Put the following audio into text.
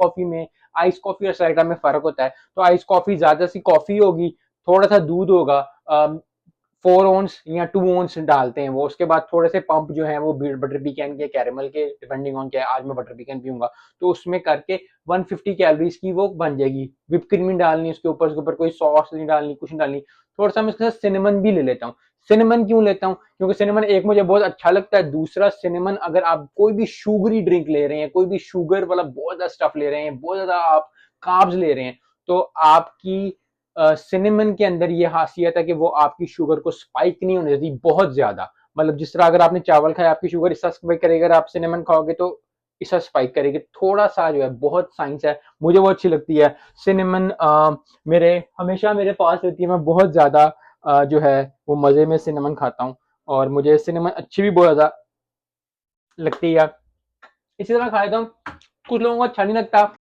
Coffee में, ice coffee और स्लाइटा में फर्क होता है। तो आइस कॉफी ज्यादा सी कॉफी होगी, थोड़ा सा दूध होगा, 4 ऑन्स या 2 ऑन्स डालते हैं वो। उसके बाद थोड़े से पंप जो है वो बटर पीकन के, कैरेमल के, डिपेंडिंग ऑन क्या, आज मैं बटर पीकन पीऊंगा, तो उसमें करके 150 कैलोरीज की वो बन जाएगी। विप क्रीम नहीं डालनी उसके ऊपर कोई सॉस नहीं डालनी, कुछ नहीं डालनी। थोड़ा सा मैं इसके साथ सिनेमन भी ले लेता हूँ। सिनेमन क्यों लेता हूँ? क्योंकि सिनेमन एक मुझे बहुत अच्छा लगता है, दूसरा सिनेमन अगर आप कोई भी शुगरी ड्रिंक ले रहे हैं, कोई भी शुगर वाला बहुत ज्यादा स्टफ ले रहे हैं, बहुत ज्यादा आप कार्ब्स ले रहे हैं, तो आपकी सिनेमन के अंदर ये खासियत है कि वो आपकी शुगर को स्पाइक नहीं होने देती बहुत ज्यादा। मतलब जिस तरह अगर आपने चावल खाया आपकी शुगर इस स्पाइक करेगी, अगर आप सिनेमन खाओगे तो इस स्पाइक करेगी। थोड़ा सा जो है, बहुत साइंस है, मुझे वो अच्छी लगती है सिनेमन। मेरे हमेशा मेरे पास रहती है, मैं बहुत ज्यादा जो है वो मजे में सिनेमन खाता हूँ, और मुझे सिनेमन अच्छी भी बहुत ज्यादा लगती है। इसी तरह खाया था, कुछ लोगों को अच्छा नहीं लगता।